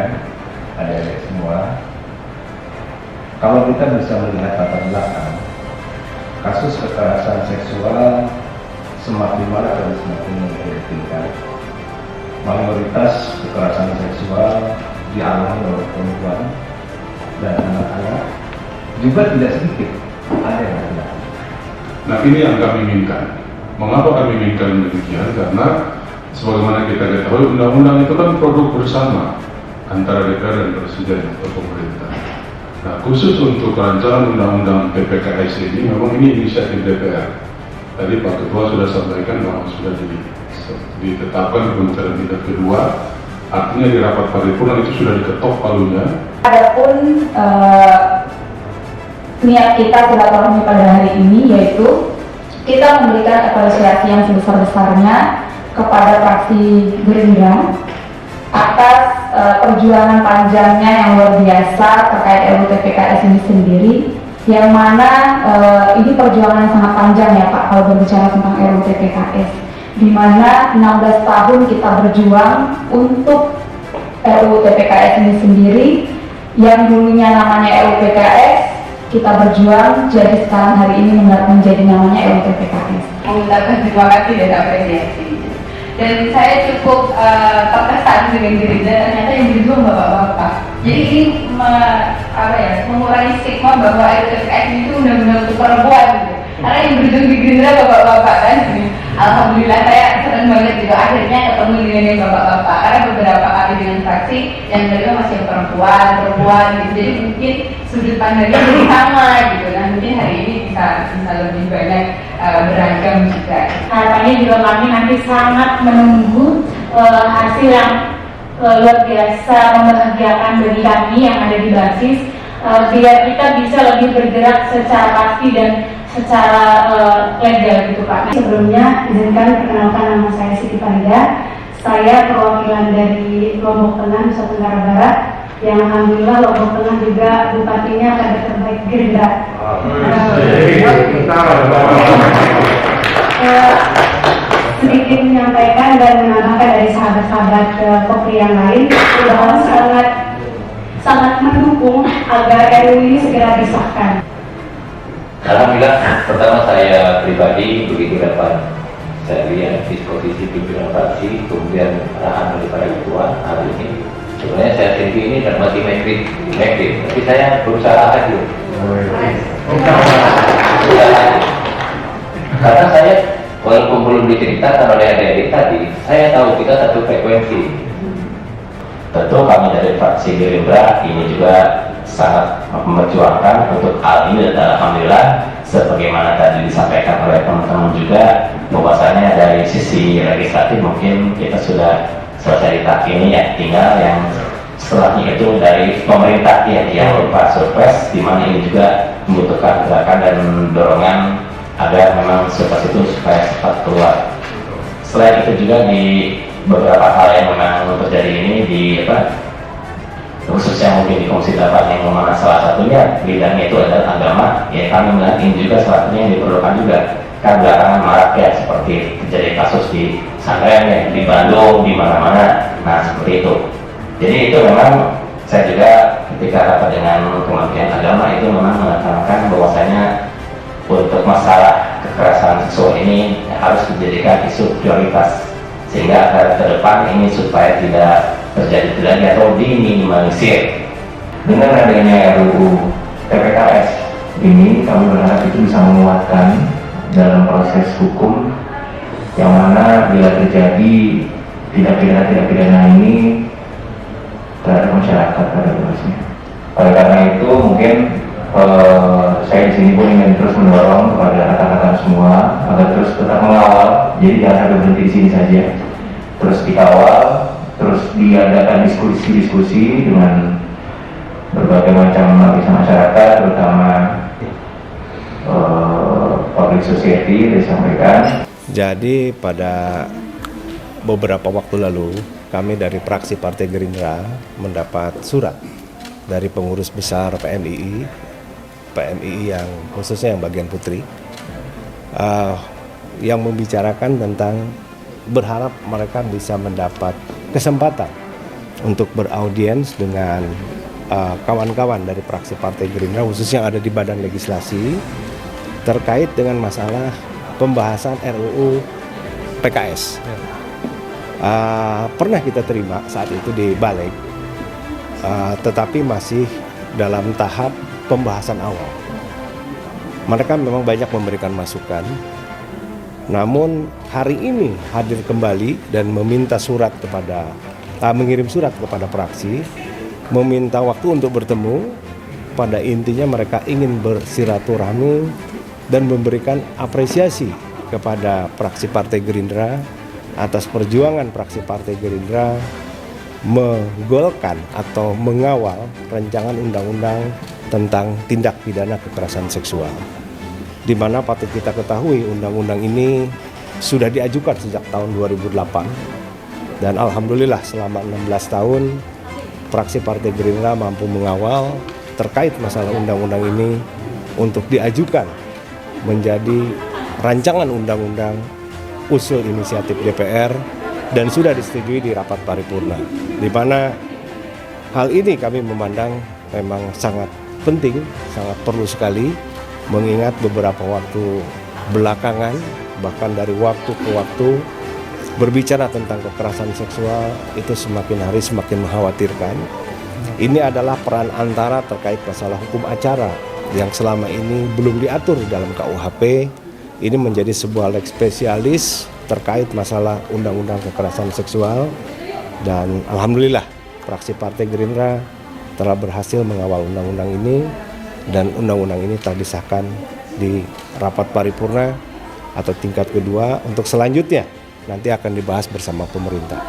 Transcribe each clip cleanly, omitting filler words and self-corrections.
sampaikan, adik-adik semua, kalau kita bisa melihat latar belakang kasus kekerasan seksual semakin marak dan semakin meningkat. Mayoritas kekerasan seksual dialami oleh perempuan dan anak-anak, juga tidak sedikit ada yang laki-laki. Nah, ini yang kami inginkan. Mengapa kami inginkan demikian? Karena sebagaimana kita ketahui, undang-undang itu kan produk bersama antara DPR dan Presiden atau pemerintah. Nah, khusus untuk rancangan undang-undang PPKS ini, memang ini inisiatif DPR. Tadi Pak Ketua sudah sampaikan bahwa sudah ditetapkan Kementerian tingkat kedua, artinya di rapat paripurna itu sudah diketok palunya. Adapun niat kita silaturahmi pada hari ini yaitu kita memberikan apresiasi yang sebesar-besarnya kepada fraksi Gerindra atas perjuangan panjangnya yang luar biasa terkait RUU TPKS ini sendiri, yang mana ini perjuangan yang sangat panjang ya Pak kalau berbicara tentang RUU TPKS, di mana 16 tahun kita berjuang untuk RUU TPKS ini sendiri, yang dulunya namanya RUU TPKS, kita berjuang jadi sekarang hari ini menjadi namanya RUU TPKS. Mengucapkan terima kasih dan apresiasi. Dan saya cukup terkesan dengan Gerindra, ternyata yang berjuang bapak-bapak. Jadi ini mengurangi stigma bahwa RUU TPKS itu undang-undang untuk perempuan gitu. Karena yang berjuang di Gerindra bapak-bapak kan. Alhamdulillah saya senang banget gitu akhirnya ketemu dengan yang bapak-bapak, karena beberapa kali dengan fraksi yang kedua masih perempuan gitu. Jadi mungkin sudut pandangnya jadi sama gitu. Nah mungkin hari ini bisa lebih banyak beragam juga. Harapannya juga kami nanti sangat menunggu hasil yang luar biasa membahagiakan bagi kami yang ada di basis, biar kita bisa lebih bergerak secara pasti dan secara legal gitu Pak. Sebelumnya izinkan perkenalkan nama saya Siti Farida. Saya perwakilan dari Lombok Tengah, Nusa Tenggara Barat, yang alhamdulillah Lombok Tengah juga bupatinya kader terbaik Gerindra. Sedikit menyampaikan dan menambahkan dari sahabat-sahabat Kopri yang lain bahwa sangat mendukung agar RUU ini segera disahkan. Alhamdulillah, pertama saya pribadi begitu dapat saya lihat disposisi pimpinan fraksi, kemudian arahan daripada ketua hari ini. Sebenarnya saya sendiri ini dan masih make tapi saya berusaha hadir. Karena saya walaupun belum diceritakan oleh adik-adik tadi, saya tahu kita satu frekuensi. Tentu kami dari fraksi Gerindra ini juga sangat memperjuangkan untuk hal ini, dan alhamdulillah sebagaimana tadi disampaikan oleh teman-teman juga bahwasanya dari sisi legislatif mungkin kita sudah selesai di tahap ini ya, tinggal yang setelahnya itu dari pemerintah ya yang berupa surprise, di mana ini juga membutuhkan gerakan dan dorongan agar memang surprise itu supaya cepat keluar. Selain itu juga di beberapa hal yang memang terjadi ini di khususnya mungkin di Komisi 8 yang mana salah satunya bidangnya itu adalah agama, ya kami melihat ini juga salah satunya yang diperlukan juga, kan belakangan marak ya seperti terjadi kasus di Sangren ya, di Bandung, di mana-mana, nah seperti itu. Jadi itu memang saya juga ketika rapat dengan Kementerian Agama itu memang mengatakan bahwasanya untuk masalah kekerasan seksual ini harus dijadikan isu prioritas, sehingga agar ke depan ini supaya tidak terjadi lagi atau diminimalisir. Dengan adanya RUU TPKS ini, kami berharap itu bisa menguatkan dalam proses hukum, yang mana bila terjadi tindak pidana ini terhadap masyarakat pada luasnya. Oleh karena itu mungkin saya di sini pun ingin terus mendorong kepada rekan-rekan semua agar terus tetap mengawal, jadi jangan sampai berhenti di sini saja, terus dikawal, terus diadakan diskusi dengan berbagai macam lapisan masyarakat, terutama public society disampaikan. Jadi pada beberapa waktu lalu kami dari fraksi Partai Gerindra mendapat surat dari pengurus besar PMII yang khususnya yang bagian putri, yang membicarakan tentang berharap mereka bisa mendapat kesempatan untuk beraudiens dengan kawan-kawan dari fraksi Partai Gerindra khususnya yang ada di Badan Legislasi terkait dengan masalah pembahasan RUU PKS. Pernah kita terima saat itu di Balik, tetapi masih dalam tahap pembahasan awal. Mereka memang banyak memberikan masukan, namun hari ini hadir kembali dan meminta mengirim surat kepada fraksi, meminta waktu untuk bertemu. Pada intinya mereka ingin bersilaturahmi dan memberikan apresiasi kepada fraksi Partai Gerindra atas perjuangan fraksi Partai Gerindra menggolkan atau mengawal rancangan undang-undang tentang tindak pidana kekerasan seksual, di mana patut kita ketahui undang-undang ini sudah diajukan sejak tahun 2008 dan alhamdulillah selama 16 tahun fraksi Partai Gerindra mampu mengawal terkait masalah undang-undang ini untuk diajukan menjadi rancangan undang-undang usul inisiatif DPR dan sudah disetujui di rapat paripurna, di mana hal ini kami memandang memang sangat penting, sangat perlu sekali, mengingat beberapa waktu belakangan, bahkan dari waktu ke waktu, berbicara tentang kekerasan seksual itu semakin hari semakin mengkhawatirkan. Ini adalah peran antara terkait masalah hukum acara yang selama ini belum diatur di dalam KUHP. Ini menjadi sebuah leg spesialis terkait masalah undang-undang kekerasan seksual, dan alhamdulillah fraksi Partai Gerindra telah berhasil mengawal undang-undang ini, dan undang-undang ini telah disahkan di rapat paripurna atau tingkat kedua. Untuk selanjutnya nanti akan dibahas bersama pemerintah.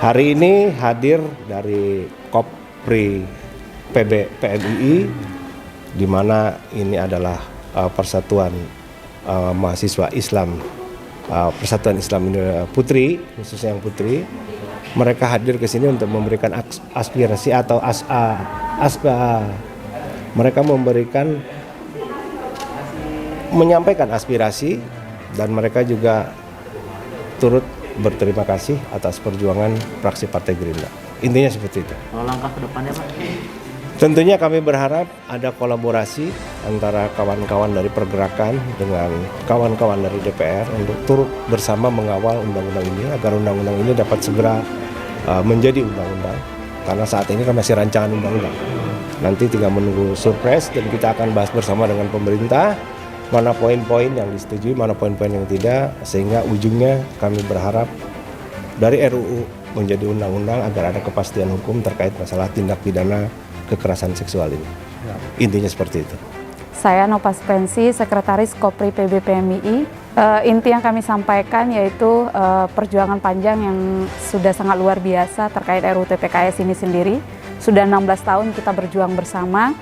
Hari ini hadir dari Kopri PMII, di mana ini adalah Persatuan Mahasiswa Islam, Persatuan Islam Putri, khususnya yang Putri. Mereka hadir ke sini untuk memberikan aspirasi atau mereka menyampaikan aspirasi, dan mereka juga turut berterima kasih atas perjuangan fraksi Partai Gerindra. Intinya seperti itu. Kalau langkah ke depannya, Pak? Tentunya kami berharap ada kolaborasi antara kawan-kawan dari pergerakan dengan kawan-kawan dari DPR untuk turut bersama mengawal undang-undang ini agar undang-undang ini dapat segera menjadi undang-undang, karena saat ini kan masih rancangan undang-undang. Nanti tinggal menunggu surprise dan kita akan bahas bersama dengan pemerintah mana poin-poin yang disetujui, mana poin-poin yang tidak, sehingga ujungnya kami berharap dari RUU menjadi undang-undang agar ada kepastian hukum terkait masalah tindak pidana kekerasan seksual ini. Intinya seperti itu. Saya Nopas Pensi, Sekretaris Kopri PBPMII. Inti yang kami sampaikan yaitu perjuangan panjang yang sudah sangat luar biasa terkait RUU TPKS ini sendiri. Sudah 16 tahun kita berjuang bersama,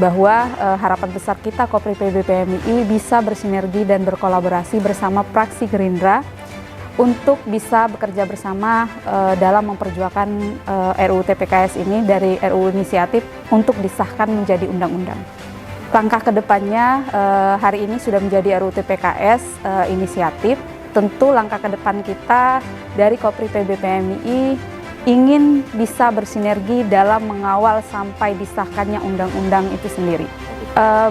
bahwa harapan besar kita Kopri PBPMII bisa bersinergi dan berkolaborasi bersama fraksi Gerindra untuk bisa bekerja bersama dalam memperjuangkan RUU TPKS ini dari RUU inisiatif untuk disahkan menjadi undang-undang. Langkah kedepannya hari ini sudah menjadi RUU TPKS inisiatif. Tentu langkah ke depan kita dari Kopri PBPMII ingin bisa bersinergi dalam mengawal sampai disahkannya undang-undang itu sendiri.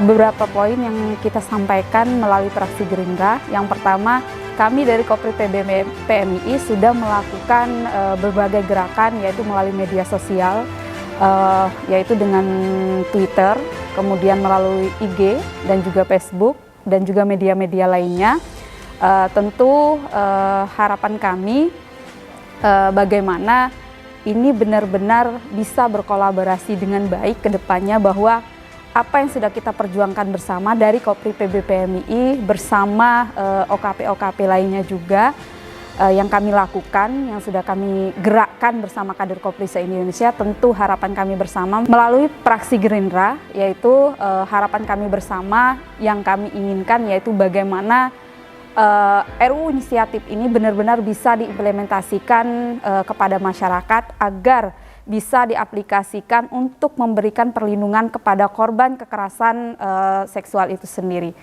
Beberapa poin yang kita sampaikan melalui fraksi Gerindra. Yang pertama, kami dari Kopri PMII sudah melakukan berbagai gerakan, yaitu melalui media sosial, yaitu dengan Twitter, kemudian melalui IG dan juga Facebook dan juga media-media lainnya. Tentu harapan kami bagaimana ini benar-benar bisa berkolaborasi dengan baik ke depannya, bahwa apa yang sudah kita perjuangkan bersama dari Kopri PBPMII bersama OKP-OKP lainnya juga yang kami lakukan, yang sudah kami gerakkan bersama kader Kopri se-Indonesia, tentu harapan kami bersama melalui fraksi Gerindra, yaitu harapan kami bersama yang kami inginkan yaitu bagaimana RUU inisiatif ini benar-benar bisa diimplementasikan kepada masyarakat agar bisa diaplikasikan untuk memberikan perlindungan kepada korban kekerasan seksual itu sendiri.